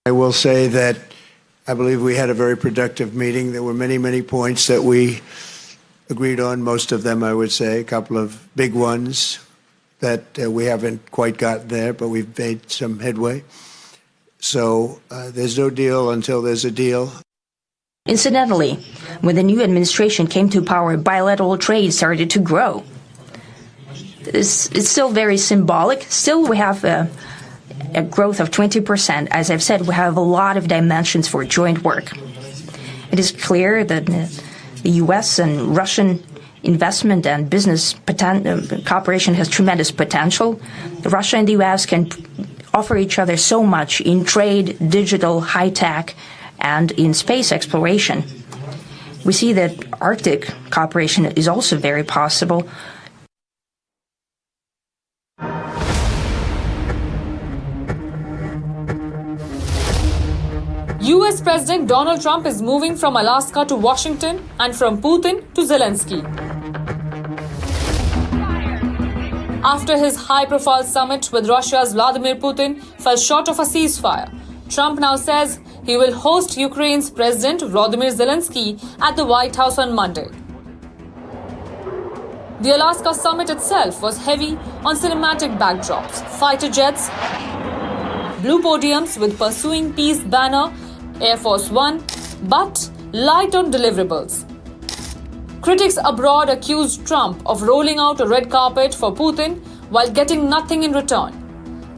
I will say that I believe we had a very productive meeting. There were many, many points that we agreed on, most of them, I would say, a couple of big ones that we haven't quite gotten there, but we've made some headway. So there's no deal until there's a deal. Incidentally, when the new administration came to power, bilateral trade started to grow. It's still very symbolic. Still, we have a growth of 20%. As I've said, we have a lot of dimensions for joint work. It is clear that the US and Russian investment and business cooperation has tremendous potential. Russia and the US can offer each other so much in trade, digital, high-tech, and in space exploration. We see that Arctic cooperation is also very possible. US President Donald Trump is moving from Alaska to Washington and from Putin to Zelenskyy. After his high-profile summit with Russia's Vladimir Putin fell short of a ceasefire, Trump now says he will host Ukraine's President Volodymyr Zelenskyy at the White House on Monday. The Alaska summit itself was heavy on cinematic backdrops, fighter jets, blue podiums with Pursuing Peace banner, Air Force One, but light on deliverables. Critics abroad accused Trump of rolling out a red carpet for Putin while getting nothing in return.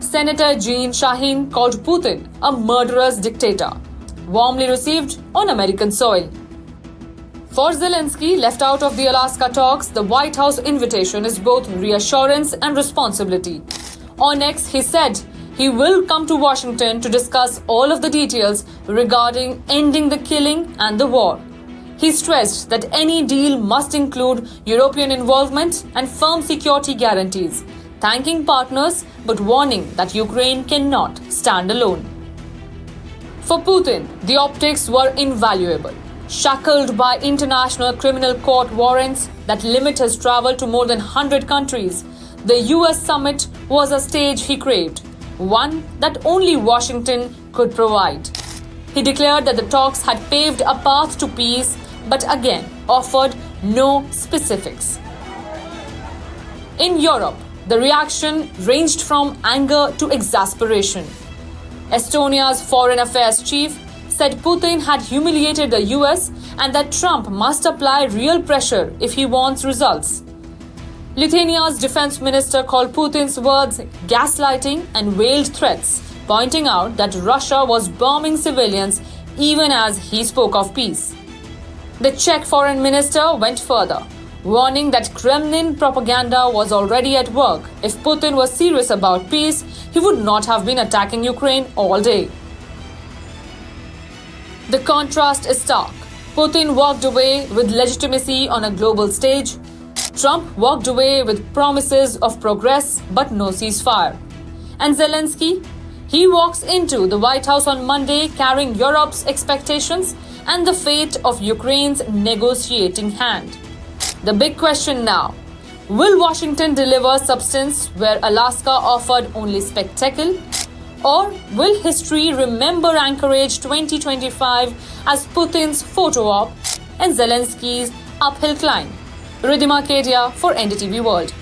Senator Jeanne Shaheen called Putin a murderous dictator, warmly received on American soil. For Zelenskyy, left out of the Alaska talks, the White House invitation is both reassurance and responsibility. On X, he said he will come to Washington to discuss all of the details regarding ending the killing and the war. He stressed that any deal must include European involvement and firm security guarantees, thanking partners but warning that Ukraine cannot stand alone. For Putin, the optics were invaluable. Shackled by International Criminal Court warrants that limit his travel to more than 100 countries, the US summit was a stage he craved, one that only Washington could provide. He declared that the talks had paved a path to peace, but again offered no specifics. In Europe, the reaction ranged from anger to exasperation. Estonia's foreign affairs chief said Putin had humiliated the US and that Trump must apply real pressure if he wants results. Lithuania's defense minister called Putin's words gaslighting and veiled threats, pointing out that Russia was bombing civilians even as he spoke of peace. The Czech foreign minister went further, warning that Kremlin propaganda was already at work. If Putin was serious about peace, he would not have been attacking Ukraine all day. The contrast is stark. Putin walked away with legitimacy on a global stage. Trump walked away with promises of progress but no ceasefire. And Zelenskyy? He walks into the White House on Monday carrying Europe's expectations and the fate of Ukraine's negotiating hand. The big question now, will Washington deliver substance where Alaska offered only spectacle? Or will history remember Anchorage 2025 as Putin's photo op and Zelenskyy's uphill climb? Riddhima, Kedia for NDTV World.